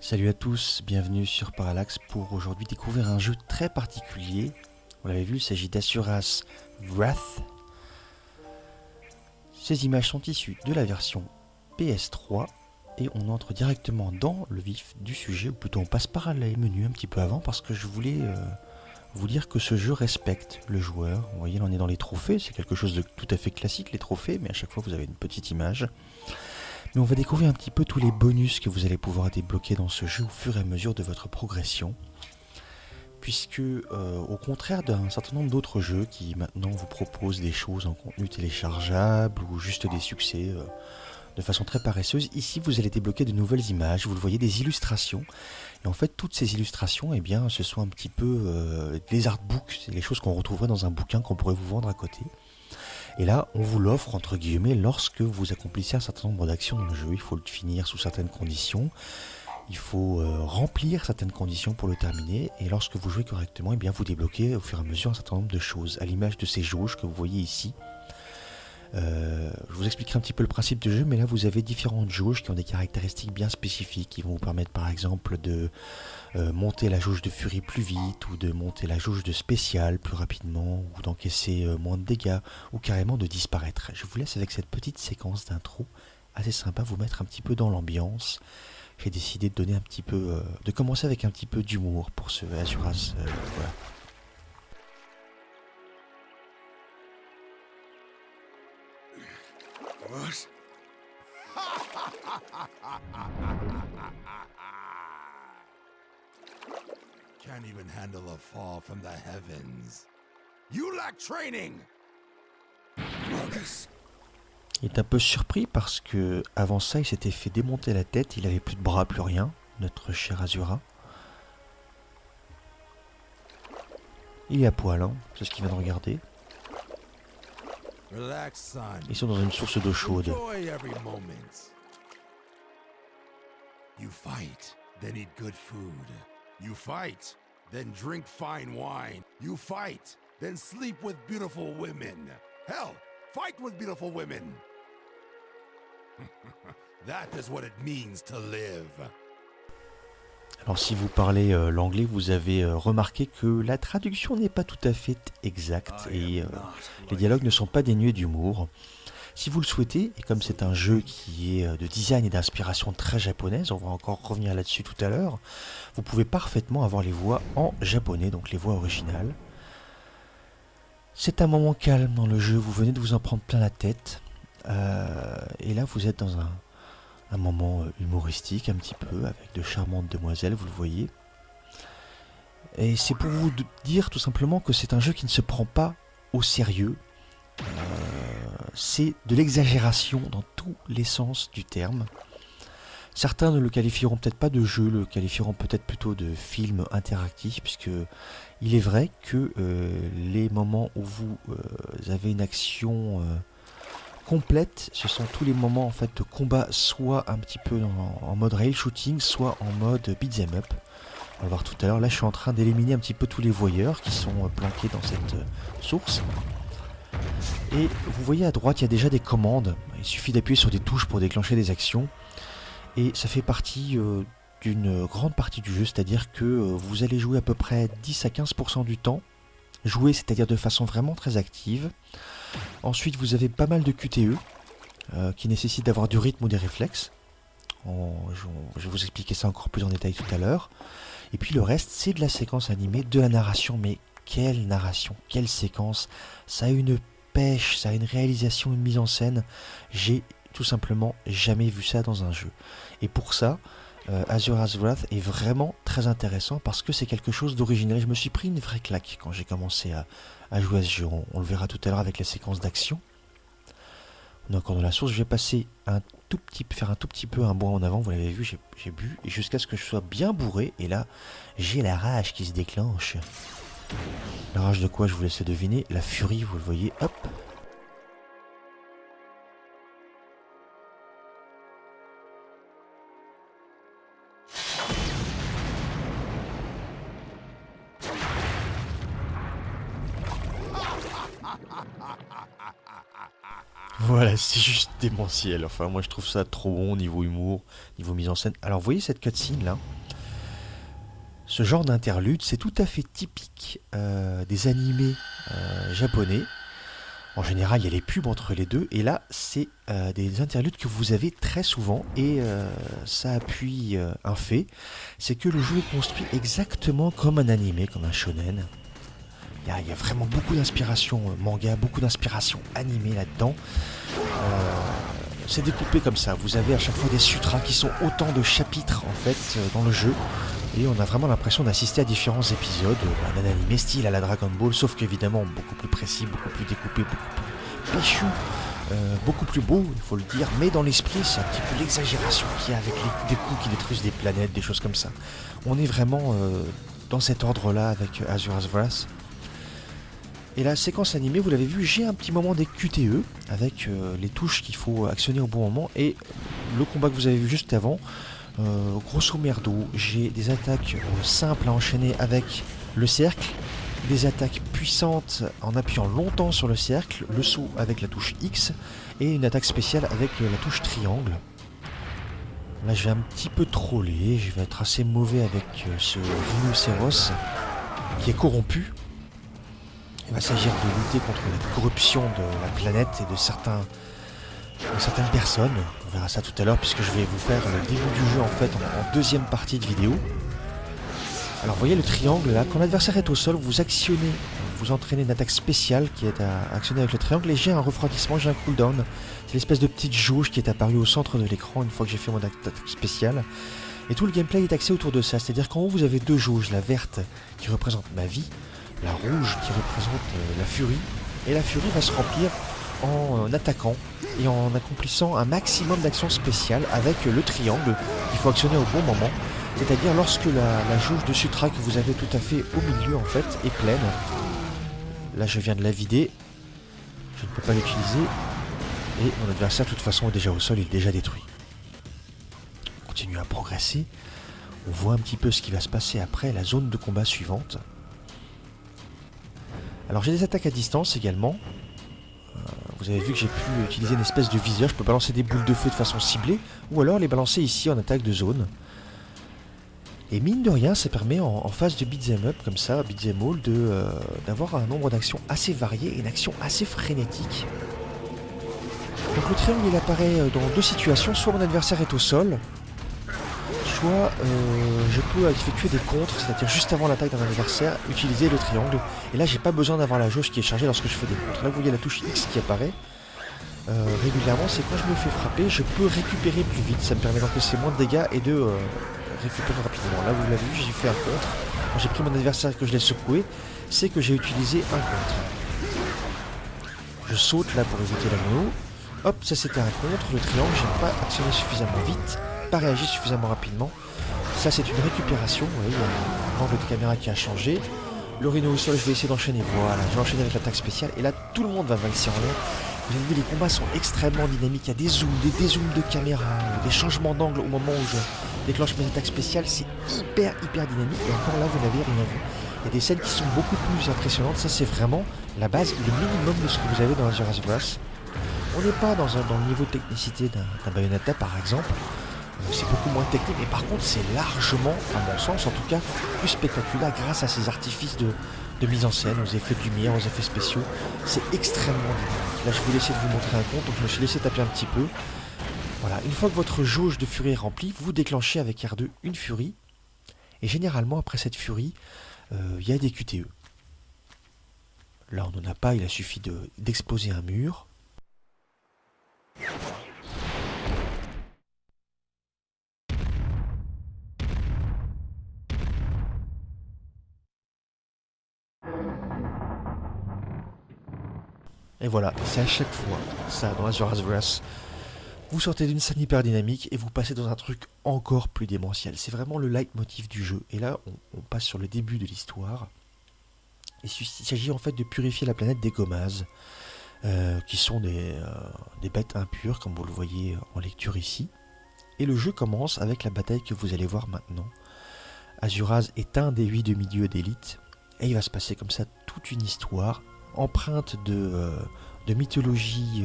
Salut à tous, bienvenue sur Parallax pour aujourd'hui découvrir un jeu très particulier. Vous l'avez vu, il s'agit d'Asuras Wrath. Ces images sont issues de la version PS3 et on entre directement dans le vif du sujet, ou plutôt on passe par les menus un petit peu avant parce que je voulais vous dire que ce jeu respecte le joueur. Vous voyez, là on est dans les trophées, c'est quelque chose de tout à fait classique les trophées, mais à chaque fois vous avez une petite image. Mais on va découvrir un petit peu tous les bonus que vous allez pouvoir débloquer dans ce jeu au fur et à mesure de votre progression. Puisque, au contraire d'un certain nombre d'autres jeux qui maintenant vous proposent des choses en contenu téléchargeable ou juste des succès de façon très paresseuse, ici vous allez débloquer de nouvelles images, vous le voyez, des illustrations. Et en fait, toutes ces illustrations, eh bien, ce sont un petit peu des artbooks, c'est les choses qu'on retrouverait dans un bouquin qu'on pourrait vous vendre à côté. Et là, on vous l'offre entre guillemets lorsque vous accomplissez un certain nombre d'actions dans le jeu. Il faut le finir sous certaines conditions. Il faut remplir certaines conditions pour le terminer. Et lorsque vous jouez correctement, eh bien, vous débloquez au fur et à mesure un certain nombre de choses. À l'image de ces jauges que vous voyez ici. Je vous expliquerai un petit peu le principe du jeu, mais là vous avez différentes jauges qui ont des caractéristiques bien spécifiques, qui vont vous permettre par exemple de monter la jauge de furie plus vite, ou de monter la jauge de spécial plus rapidement, ou d'encaisser moins de dégâts, ou carrément de disparaître. Je vous laisse avec cette petite séquence d'intro assez sympa, vous mettre un petit peu dans l'ambiance. J'ai décidé de donner un petit peu, de commencer avec un petit peu d'humour pour ce Asuras. Voilà. What? Can't even handle a fall from the heavens. You lack training! Marcus! Il est un peu surpris parce que avant ça, il s'était fait démonter la tête, il avait plus de bras, plus rien, notre cher Azura. Il est à poil, hein, c'est ce qu'il vient de regarder. Relax, son. Ils sont dans une source d'eau chaude. Enjoy every moment. You fight, then eat good food. You fight, then drink fine wine. You fight, then sleep with beautiful women. Hell, fight with beautiful women. That is what it means to live. Alors si vous parlez l'anglais, vous avez remarqué que la traduction n'est pas tout à fait exacte et les dialogues ne sont pas dénués d'humour. Si vous le souhaitez, et comme c'est un jeu qui est de design et d'inspiration très japonaise, on va encore revenir là-dessus tout à l'heure, vous pouvez parfaitement avoir les voix en japonais, donc les voix originales. C'est un moment calme dans le jeu, vous venez de vous en prendre plein la tête, et là vous êtes dans un moment humoristique un petit peu, avec de charmantes demoiselles, vous le voyez. Et c'est pour vous dire tout simplement que c'est un jeu qui ne se prend pas au sérieux. C'est de l'exagération dans tous les sens du terme. Certains ne le qualifieront peut-être pas de jeu, le qualifieront peut-être plutôt de film interactif, puisque il est vrai que les moments où vous avez une action complète, ce sont tous les moments en fait de combat, soit un petit peu en mode rail shooting, soit en mode beat'em up. On va voir tout à l'heure. Là, je suis en train d'éliminer un petit peu tous les voyeurs qui sont planqués dans cette source. Et vous voyez à droite, il y a déjà des commandes. Il suffit d'appuyer sur des touches pour déclencher des actions. Et ça fait partie d'une grande partie du jeu, c'est-à-dire que vous allez jouer à peu près 10 à 15% du temps. Jouer, c'est-à-dire de façon vraiment très active. Ensuite, vous avez pas mal de QTE qui nécessitent d'avoir du rythme ou des réflexes. Je vais vous expliquer ça encore plus en détail tout à l'heure. Et puis le reste, c'est de la séquence animée, de la narration. Mais quelle narration, quelle séquence! Ça a une pêche, ça a une réalisation, une mise en scène. J'ai tout simplement jamais vu ça dans un jeu. Et pour ça, Asura's Wrath est vraiment très intéressant parce que c'est quelque chose d'original. Je me suis pris une vraie claque quand j'ai commencé à jouer à ce jeu. On le verra tout à l'heure avec la séquence d'action. On est encore dans la source. Je vais passer faire un tout petit peu un bond en avant. Vous l'avez vu, j'ai bu jusqu'à ce que je sois bien bourré. Et là, j'ai la rage qui se déclenche. La rage de quoi, je vous laisse deviner. La furie, vous le voyez. Hop. Voilà, c'est juste démentiel. Enfin, moi je trouve ça trop bon niveau humour, niveau mise en scène. Alors, vous voyez cette cutscene là? Ce genre d'interlude, c'est tout à fait typique des animés japonais. En général, il y a les pubs entre les deux, et là, c'est des interludes que vous avez très souvent, et ça appuie un fait, c'est que le jeu est construit exactement comme un animé, comme un shonen. Il y a vraiment beaucoup d'inspiration manga, beaucoup d'inspiration animée là-dedans. C'est découpé comme ça, vous avez à chaque fois des sutras qui sont autant de chapitres en fait dans le jeu. Et on a vraiment l'impression d'assister à différents épisodes d'un animé style à la Dragon Ball, sauf qu'évidemment beaucoup plus précis, beaucoup plus découpé, beaucoup plus péchu, beaucoup plus beau, il faut le dire, mais dans l'esprit c'est un petit peu l'exagération qu'il y a avec des coups qui détruisent des planètes, des choses comme ça. On est vraiment dans cet ordre-là avec Asura's Wrath. Et la séquence animée, vous l'avez vu, j'ai un petit moment des QTE avec les touches qu'il faut actionner au bon moment, et le combat que vous avez vu juste avant. Grosso merdo, j'ai des attaques simples à enchaîner avec le cercle, des attaques puissantes en appuyant longtemps sur le cercle, le saut avec la touche X, et une attaque spéciale avec la touche triangle. Là je vais un petit peu troller, je vais être assez mauvais avec ce rhinocéros qui est corrompu. Il va s'agir de lutter contre la corruption de la planète et de certaines personnes. On verra ça tout à l'heure puisque je vais vous faire le début du jeu en fait en deuxième partie de vidéo. Alors vous voyez le triangle là, quand l'adversaire est au sol, vous actionnez, vous entraînez une attaque spéciale qui est à actionner avec le triangle, et j'ai un refroidissement, j'ai un cooldown. C'est l'espèce de petite jauge qui est apparue au centre de l'écran une fois que j'ai fait mon attaque spéciale. Et tout le gameplay est axé autour de ça, c'est-à-dire qu'en haut vous avez deux jauges, la verte qui représente ma vie, la rouge qui représente la furie, et la furie va se remplir en attaquant et en accomplissant un maximum d'actions spéciales avec le triangle qu'il faut actionner au bon moment, c'est-à-dire lorsque la jauge de sutra que vous avez tout à fait au milieu en fait est pleine. Là je viens de la vider, je ne peux pas l'utiliser, et mon adversaire de toute façon est déjà au sol, il est déjà détruit. On continue à progresser, on voit un petit peu ce qui va se passer après la zone de combat suivante. Alors j'ai des attaques à distance également. Vous avez vu que j'ai pu utiliser une espèce de viseur, je peux balancer des boules de feu de façon ciblée, ou alors les balancer ici en attaque de zone. Et mine de rien, ça permet en phase de beat'em up, comme ça, beat'em all, d'avoir un nombre d'actions assez varié et une action assez frénétique. Donc le triangle il apparaît dans deux situations, soit mon adversaire est au sol, soit je peux effectuer des contres, c'est-à-dire juste avant l'attaque d'un adversaire, utiliser le triangle. Et là j'ai pas besoin d'avoir la jauge qui est chargée lorsque je fais des contres. Là vous voyez la touche X qui apparaît régulièrement, c'est quand je me fais frapper, je peux récupérer plus vite, ça me permet d'encaisser moins de dégâts et de récupérer rapidement. Là vous l'avez vu, j'ai fait un contre. Quand j'ai pris mon adversaire et que je l'ai secoué, c'est que j'ai utilisé un contre. Je saute là pour éviter l'anneau. Hop, ça c'était un contre, le triangle, j'ai pas actionné suffisamment vite, pas réagi suffisamment rapidement. Ça c'est une récupération, vous voyez, il y a l'angle de caméra qui a changé. Le rhino au sol, je vais essayer d'enchaîner, voilà, je vais enchaîner avec l'attaque spéciale, et là tout le monde va valser en l'air. Vous avez vu, les combats sont extrêmement dynamiques, il y a des zooms, des dézooms de caméra, des changements d'angle au moment où je déclenche mes attaques spéciales, c'est hyper dynamique, et encore là vous n'avez rien vu. Il y a des scènes qui sont beaucoup plus impressionnantes, ça c'est vraiment la base, le minimum de ce que vous avez dans Asura's Wrath. On n'est pas dans le niveau de technicité d'un Bayonetta par exemple, c'est beaucoup moins technique, mais par contre c'est largement, à mon sens en tout cas, plus spectaculaire grâce à ces artifices de mise en scène, aux effets de lumière, aux effets spéciaux. C'est extrêmement dynamique. Là je vais essayer de vous montrer un compte, donc je me suis laissé taper un petit peu. Voilà, une fois que votre jauge de furie est remplie, vous déclenchez avec R2 une furie, et généralement après cette furie, il y a des QTE. Là on n'en a pas, il a suffi d'exploser un mur. Et voilà, c'est à chaque fois ça dans Asura's Wrath. Vous sortez d'une scène hyper dynamique et vous passez dans un truc encore plus démentiel. C'est vraiment le leitmotiv du jeu. Et là, on passe sur le début de l'histoire. Il s'agit en fait de purifier la planète des Gomaz, qui sont des bêtes impures, comme vous le voyez en lecture ici. Et le jeu commence avec la bataille que vous allez voir maintenant. Azuraz est un des 8 demi-dieux d'élite, et il va se passer comme ça toute une histoire empreinte de mythologie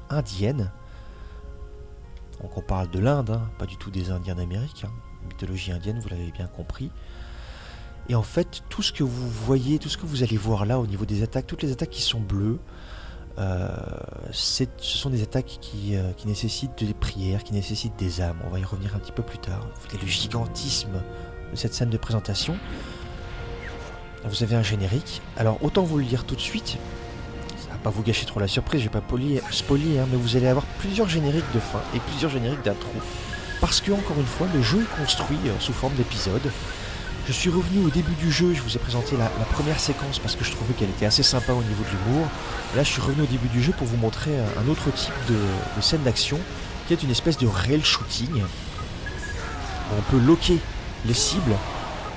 indienne. Donc on parle de l'Inde, hein, pas du tout des Indiens d'Amérique. Hein. Mythologie indienne, vous l'avez bien compris. Et en fait, tout ce que vous voyez, tout ce que vous allez voir là au niveau des attaques, toutes les attaques qui sont bleues, ce sont des attaques qui nécessitent des prières, qui nécessitent des âmes. On va y revenir un petit peu plus tard. Vous voyez le gigantisme de cette scène de présentation. Vous avez un générique. Alors autant vous le dire tout de suite, ça va pas vous gâcher trop la surprise, je vais pas spoiler, hein, mais vous allez avoir plusieurs génériques de fin et plusieurs génériques d'intro. Parce que, encore une fois, le jeu est construit sous forme d'épisodes. Je suis revenu au début du jeu, je vous ai présenté la première séquence parce que je trouvais qu'elle était assez sympa au niveau de l'humour. Là, je suis revenu au début du jeu pour vous montrer un autre type de scène d'action, qui est une espèce de rail shooting. On peut loquer les cibles,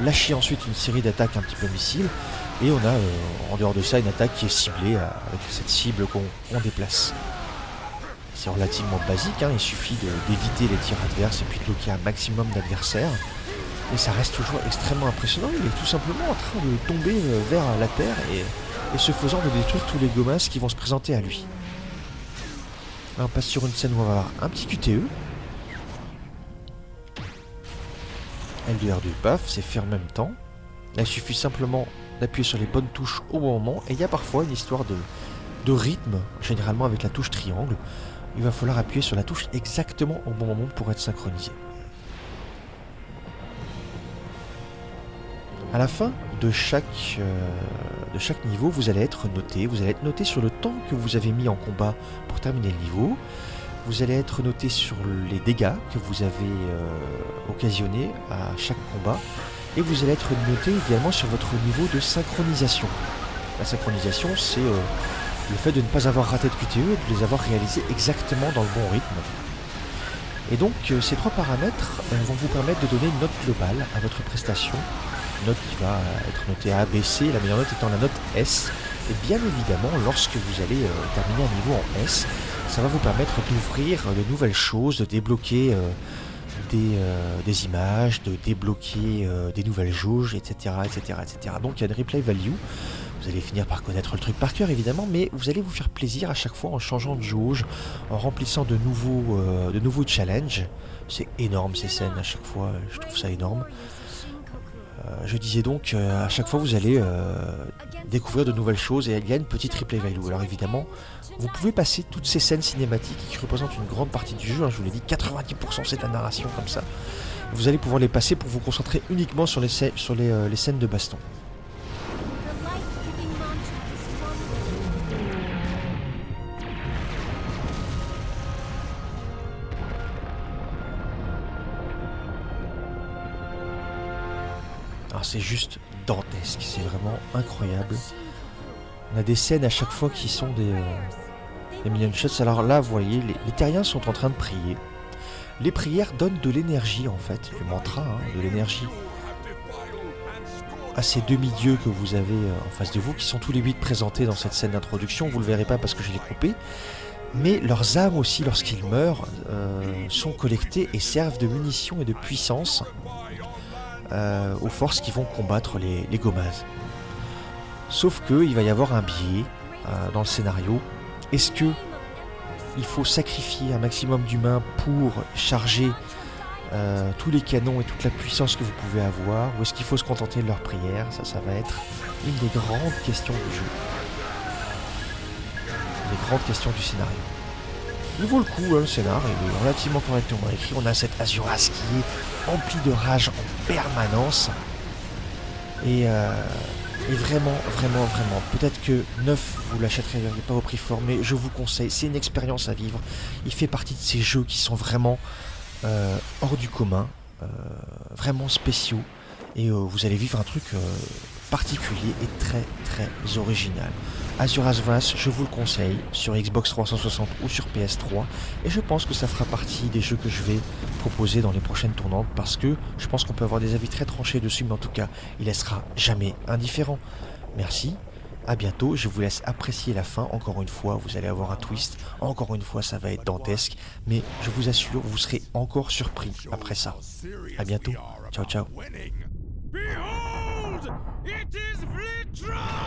lâcher ensuite une série d'attaques un petit peu missiles, et on a en dehors de ça une attaque qui est ciblée avec cette cible qu'on déplace. C'est relativement basique, hein, il suffit d'éviter les tirs adverses et puis de loquer un maximum d'adversaires. Et ça reste toujours extrêmement impressionnant, il est tout simplement en train de tomber vers la terre et se faisant de détruire tous les gomasses qui vont se présenter à lui. Là on passe sur une scène où on va avoir un petit QTE. L2 R2 paf, c'est fait en même temps. Là il suffit simplement d'appuyer sur les bonnes touches au bon moment. Et il y a parfois une histoire de rythme, généralement avec la touche triangle. Il va falloir appuyer sur la touche exactement au bon moment pour être synchronisé. À la fin de chaque niveau, vous allez être noté sur le temps que vous avez mis en combat pour terminer le niveau. Vous allez être noté sur les dégâts que vous avez occasionnés à chaque combat. Et vous allez être noté également sur votre niveau de synchronisation. La synchronisation, c'est le fait de ne pas avoir raté de QTE et de les avoir réalisés exactement dans le bon rythme. Et donc, ces trois paramètres vont vous permettre de donner une note globale à votre prestation. Une note qui va être notée A, B, C, la meilleure note étant la note S. Et bien évidemment, lorsque vous allez terminer un niveau en S, ça va vous permettre d'ouvrir de nouvelles choses, de débloquer des images, de débloquer des nouvelles jauges, etc., etc., etc. Donc il y a une replay value. Vous allez finir par connaître le truc par cœur évidemment, mais vous allez vous faire plaisir à chaque fois en changeant de jauge, en remplissant de nouveaux challenges. C'est énorme ces scènes à chaque fois, je trouve ça énorme. Je disais donc, à chaque fois vous allez découvrir de nouvelles choses et il y a une petite replay value. Alors évidemment, vous pouvez passer toutes ces scènes cinématiques qui représentent une grande partie du jeu, hein, je vous l'ai dit, 90% c'est de la narration comme ça. Vous allez pouvoir les passer pour vous concentrer uniquement sur les scènes de baston. Alors c'est juste dantesque, c'est vraiment incroyable. On a des scènes à chaque fois qui sont des million shots. Alors là, vous voyez, les terriens sont en train de prier. Les prières donnent de l'énergie en fait, le mantra, hein, de l'énergie à ces demi-dieux que vous avez en face de vous, qui sont tous les 8 présentés dans cette scène d'introduction. Vous le verrez pas parce que je l'ai coupé. Mais leurs âmes aussi, lorsqu'ils meurent, sont collectées et servent de munitions et de puissance aux forces qui vont combattre les Gomaz. Sauf qu'il va y avoir un biais dans le scénario. Est-ce que il faut sacrifier un maximum d'humains pour charger tous les canons et toute la puissance que vous pouvez avoir, ou est-ce qu'il faut se contenter de leurs prières? Ça va être une des grandes questions du jeu. Une des grandes questions du scénario. Il vaut le coup, hein, le scénar est relativement correctement écrit. On a cet Azuras qui est empli de rage en permanence. Et vraiment, peut-être que 9, vous l'achèterez pas au prix fort, mais je vous conseille, c'est une expérience à vivre. Il fait partie de ces jeux qui sont vraiment hors du commun, vraiment spéciaux. Et vous allez vivre un truc particulier et très original. Azuras Wrath, je vous le conseille, sur Xbox 360 ou sur PS3, et je pense que ça fera partie des jeux que je vais proposer dans les prochaines tournantes, parce que je pense qu'on peut avoir des avis très tranchés dessus, mais en tout cas, il laissera jamais indifférent. Merci, à bientôt, je vous laisse apprécier la fin, encore une fois, vous allez avoir un twist, encore une fois, ça va être dantesque, mais je vous assure, vous serez encore surpris après ça. À bientôt, ciao ciao. Behold, it is Vlitra!